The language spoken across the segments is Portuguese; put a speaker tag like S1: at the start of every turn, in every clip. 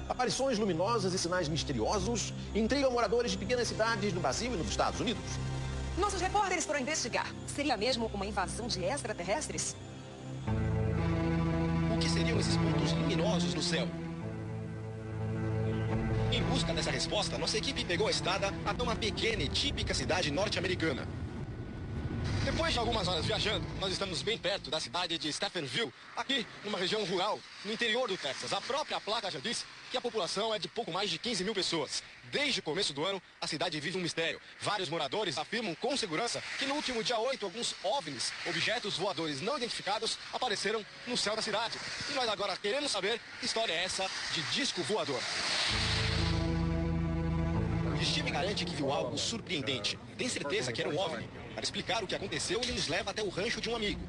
S1: Aparições luminosas e sinais misteriosos intrigam moradores de pequenas cidades no Brasil e nos Estados Unidos.
S2: Nossos repórteres foram investigar. Seria mesmo uma invasão de extraterrestres?
S3: O que seriam esses pontos luminosos no céu? Em busca dessa resposta, nossa equipe pegou a estrada até uma pequena e típica cidade norte-americana. Depois de algumas horas viajando, nós estamos bem perto da cidade de Stephenville, aqui numa região rural, no interior do Texas. A própria placa já diz que a população é de pouco mais de 15 mil pessoas. Desde o começo do ano, a cidade vive um mistério. Vários moradores afirmam com segurança que no último dia 8, alguns OVNIs, objetos voadores não identificados, apareceram no céu da cidade. E nós agora queremos saber que história é essa de disco voador. Steve garante que viu algo surpreendente. Tem certeza que era um OVNI. Para explicar o que aconteceu, ele nos leva até o rancho de um amigo.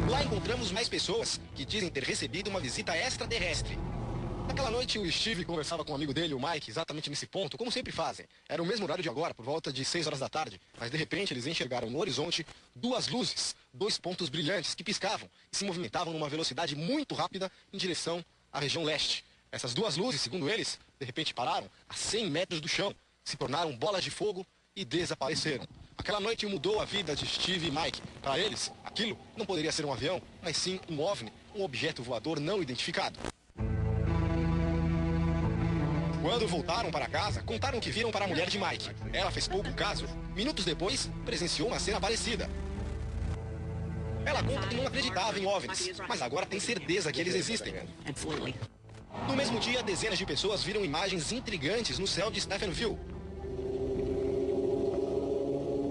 S3: Lá encontramos mais pessoas que dizem ter recebido uma visita extraterrestre. Naquela noite, o Steve conversava com um amigo dele, o Mike, exatamente nesse ponto, como sempre fazem. Era o mesmo horário de agora, por volta de 6 horas da tarde. Mas, de repente, eles enxergaram no horizonte duas luzes, dois pontos brilhantes que piscavam e se movimentavam numa velocidade muito rápida em direção à região leste. Essas duas luzes, segundo eles, de repente pararam a 100 metros do chão, se tornaram bolas de fogo e desapareceram. Aquela noite mudou a vida de Steve e Mike. Para eles, aquilo não poderia ser um avião, mas sim um OVNI, um objeto voador não identificado. Quando voltaram para casa, contaram o que viram para a mulher de Mike. Ela fez pouco caso. Minutos depois, presenciou uma cena parecida. Ela conta que não acreditava em OVNIs, mas agora tem certeza que eles existem. No mesmo dia, dezenas de pessoas viram imagens intrigantes no céu de Stephenville.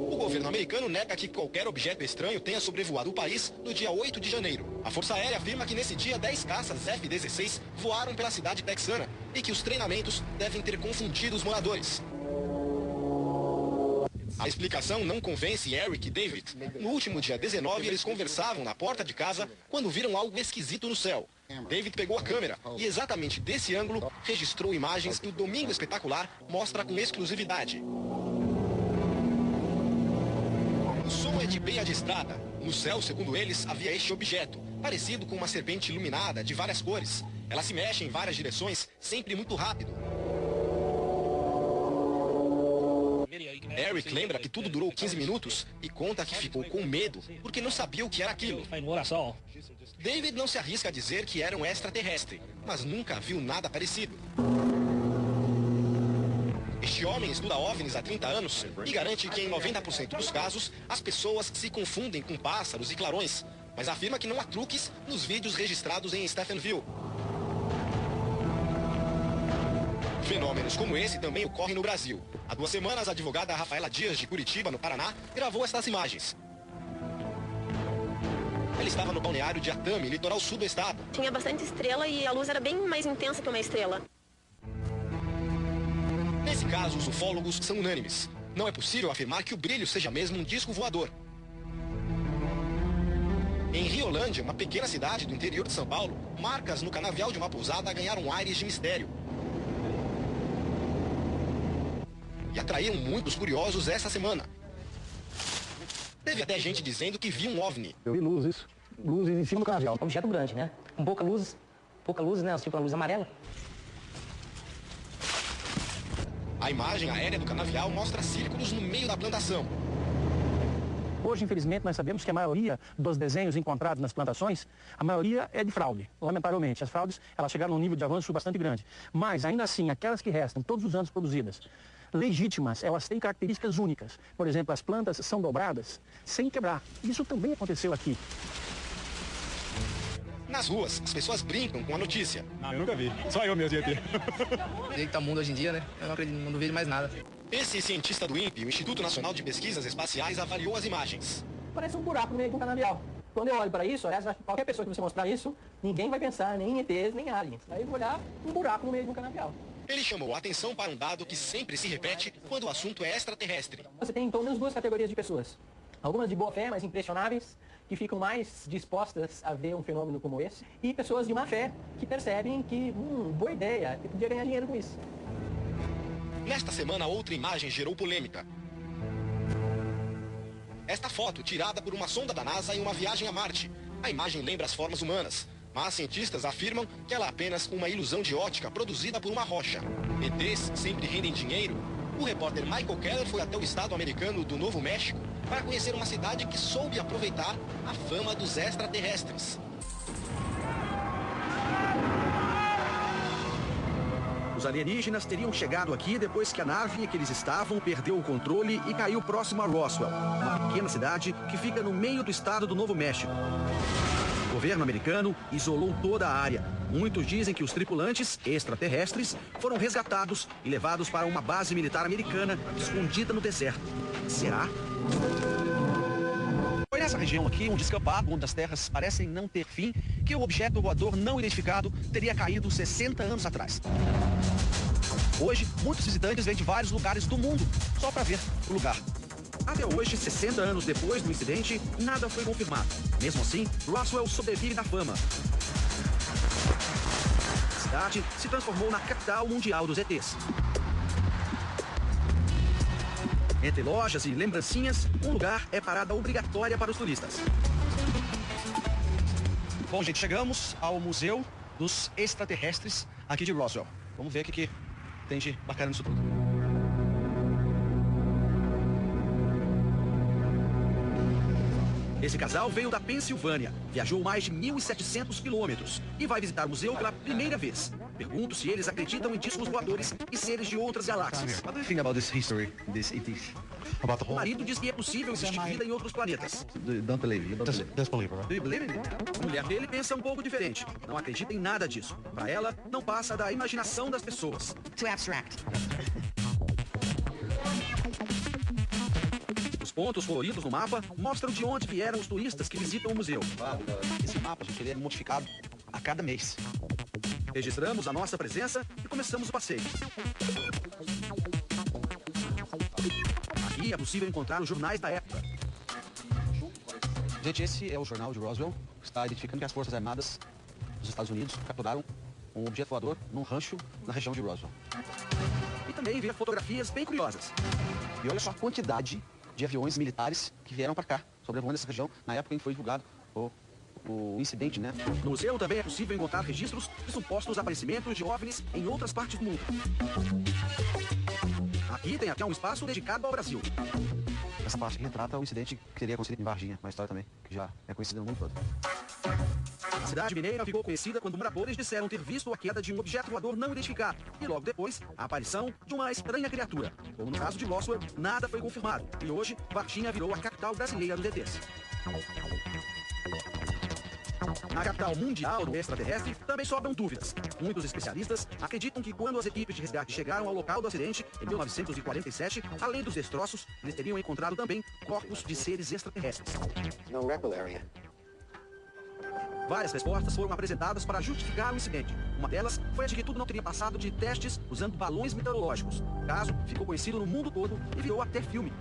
S3: O governo americano nega que qualquer objeto estranho tenha sobrevoado o país no dia 8 de janeiro. A Força Aérea afirma que nesse dia 10 caças F-16 voaram pela cidade texana e que os treinamentos devem ter confundido os moradores. A explicação não convence Eric e David. No último dia 19, eles conversavam na porta de casa quando viram algo esquisito no céu. David pegou a câmera e exatamente desse ângulo registrou imagens que o Domingo Espetacular mostra com exclusividade. O som é de beia de estrada. No céu, segundo eles, havia este objeto, parecido com uma serpente iluminada de várias cores. Ela se mexe em várias direções, sempre muito rápido. Eric lembra que tudo durou 15 minutos e conta que ficou com medo porque não sabia o que era aquilo. David não se arrisca a dizer que era um extraterrestre, mas nunca viu nada parecido. Este homem estuda OVNIs há 30 anos e garante que em 90% dos casos as pessoas se confundem com pássaros e clarões, mas afirma que não há truques nos vídeos registrados em Stephenville. Fenômenos como esse também ocorrem no Brasil. Há 2 semanas, a advogada Rafaela Dias, de Curitiba, no Paraná, gravou estas imagens. Ela estava no balneário de Atami, litoral sul do estado.
S4: Tinha bastante estrela e a luz era bem mais intensa que uma estrela.
S3: Nesse caso, os ufólogos são unânimes. Não é possível afirmar que o brilho seja mesmo um disco voador. Em Riolândia, uma pequena cidade do interior de São Paulo, marcas no canavial de uma pousada ganharam ares de mistério. E atraíram muitos curiosos essa semana. Teve até gente dizendo que viu um OVNI.
S5: Eu vi luzes em cima do canavial.
S6: Objeto grande, né? Com pouca luz, né? Tipo uma luz amarela.
S3: A imagem aérea do canavial mostra círculos no meio da plantação.
S5: Hoje, infelizmente, nós sabemos que a maioria dos desenhos encontrados nas plantações, a maioria é de fraude, lamentavelmente. As fraudes, elas chegaram num nível de avanço bastante grande. Mas, ainda assim, aquelas que restam, todos os anos produzidas, legítimas, elas têm características únicas. Por exemplo, as plantas são dobradas sem quebrar. Isso também aconteceu aqui.
S3: Nas ruas, as pessoas brincam com a notícia.
S7: Não, eu nunca vi. Só eu mesmo ia ter.
S6: Do jeito que tá o mundo hoje em dia, né? Eu não acredito, não duvido mais nada.
S3: Esse cientista do INPE, o Instituto Nacional de Pesquisas Espaciais, avaliou as imagens.
S6: Parece um buraco no meio de um canavial. Quando eu olho para isso, aliás, qualquer pessoa que você mostrar isso, ninguém vai pensar nem em ETs, nem aliens. Aí eu vou olhar um buraco no meio de um canavial.
S3: Ele chamou a atenção para um dado que sempre se repete quando o assunto é extraterrestre.
S6: Você tem pelo menos 2 categorias de pessoas. Algumas de boa fé, mas impressionáveis, que ficam mais dispostas a ver um fenômeno como esse. E pessoas de má fé, que percebem que, boa ideia, eu podia ganhar dinheiro com isso.
S3: Nesta semana, outra imagem gerou polêmica. Esta foto, tirada por uma sonda da NASA em uma viagem a Marte, A imagem lembra as formas humanas, mas cientistas afirmam que ela é apenas uma ilusão de ótica produzida por uma rocha. ETs sempre rendem dinheiro. O repórter Michael Keller foi até o estado americano do Novo México para conhecer uma cidade que soube aproveitar a fama dos extraterrestres.
S8: Os alienígenas teriam chegado aqui depois que a nave em que eles estavam perdeu o controle e caiu próximo a Roswell, uma pequena cidade que fica no meio do estado do Novo México. O governo americano isolou toda a área. Muitos dizem que os tripulantes extraterrestres foram resgatados e levados para uma base militar americana escondida no deserto. Será? Foi nessa região aqui, onde escampado, onde as terras parecem não ter fim, que o objeto voador não identificado teria caído 60 anos atrás. Hoje, muitos visitantes vêm de vários lugares do mundo só para ver o lugar. Até hoje, 60 anos depois do incidente, nada foi confirmado. Mesmo assim, Roswell sobrevive na fama. A cidade se transformou na capital mundial dos ETs. Entre lojas e lembrancinhas, um lugar é parada obrigatória para os turistas. Bom, gente, chegamos ao Museu dos Extraterrestres aqui de Roswell. Vamos ver o que tem de bacana nisso tudo. Esse casal veio da Pensilvânia, viajou mais de 1.700 quilômetros e vai visitar o museu pela primeira vez. Pergunto se eles acreditam em discos voadores e seres de outras galáxias.
S1: What do you think about this history, this ETs? About the
S8: O marido diz que é possível existir vida em outros planetas.
S1: Don't believe. Just believe, right?
S8: Do you believe in it? A mulher dele pensa um pouco diferente. Não acredita em nada disso. Para ela, não passa da imaginação das pessoas.
S2: Too abstract.
S8: Os pontos coloridos no mapa mostram de onde vieram os turistas que visitam o museu. Esse mapa, gente, ele é modificado a cada mês. Registramos a nossa presença e começamos o passeio. Aqui é possível encontrar os jornais da época. Gente, esse é o jornal de Roswell. Está identificando que as Forças Armadas dos Estados Unidos capturaram um objeto voador num rancho na região de Roswell. E também vê fotografias bem curiosas. E olha só a quantidade de aviões militares que vieram para cá, sobrevoando essa região, na época em que foi divulgado o incidente, né? No museu também é possível encontrar registros de supostos aparecimentos de OVNIs em outras partes do mundo. Aqui tem até um espaço dedicado ao Brasil. Essa parte retrata o incidente que teria acontecido em Varginha, uma história também que já é conhecida no mundo todo. A cidade mineira ficou conhecida quando moradores disseram ter visto a queda de um objeto voador não identificado e logo depois a aparição de uma estranha criatura. Como no caso de Roswell, nada foi confirmado e hoje Varginha virou a capital brasileira dos ETs. Na capital mundial do extraterrestre também sobram dúvidas. Muitos especialistas acreditam que quando as equipes de resgate chegaram ao local do acidente, em 1947, além dos destroços, eles teriam encontrado também corpos de seres extraterrestres.
S1: No rebel area.
S8: Várias respostas foram apresentadas para justificar o incidente. Uma delas foi a de que tudo não teria passado de testes usando balões meteorológicos. O caso ficou conhecido no mundo todo e virou até filme.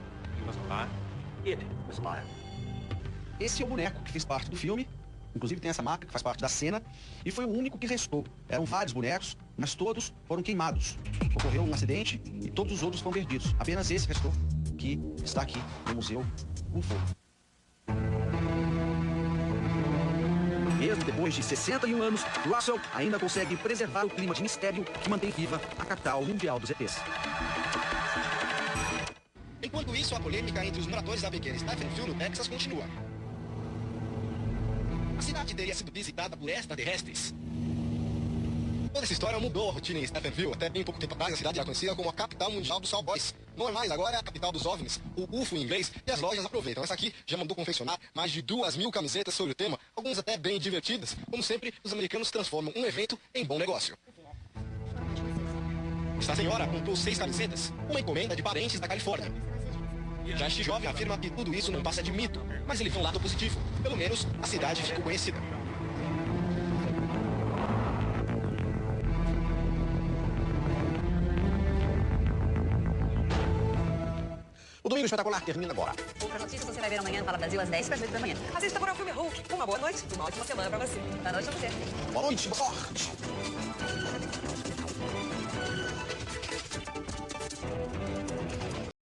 S8: Esse é o boneco que fez parte do filme. Inclusive tem essa marca que faz parte da cena. E foi o único que restou. Eram vários bonecos, mas todos foram queimados. Ocorreu um acidente e todos os outros foram perdidos. Apenas esse restou, que está aqui no museu UFO. Mesmo depois de 61 anos, Roswell ainda consegue preservar o clima de mistério que mantém viva a capital mundial dos ETs.
S3: Enquanto isso, a polêmica entre os moradores da pequena Stephenville, no Texas, continua. A cidade teria sido visitada por extraterrestres. Toda essa história mudou a rotina em Stephenville. Até bem pouco tempo atrás, a cidade era conhecida como a capital mundial dos cowboys. Não é mais, agora é a capital dos OVNIs, o UFO em inglês, e as lojas aproveitam. Essa aqui já mandou confeccionar mais de 2.000 camisetas sobre o tema, algumas até bem divertidas. Como sempre, os americanos transformam um evento em bom negócio. Esta senhora comprou 6 camisetas, uma encomenda de parentes da Califórnia. Já este jovem afirma que tudo isso não passa de mito, mas ele vê um lado positivo. Pelo menos, a cidade ficou conhecida.
S1: O Domingo Espetacular termina agora.
S9: Outras notícias você vai ver amanhã no Fala Brasil às 10 para as 8 da manhã.
S2: Assista agora o filme Hulk. Uma boa noite e uma ótima semana pra você.
S9: Boa noite a você.
S1: Boa noite, boa sorte.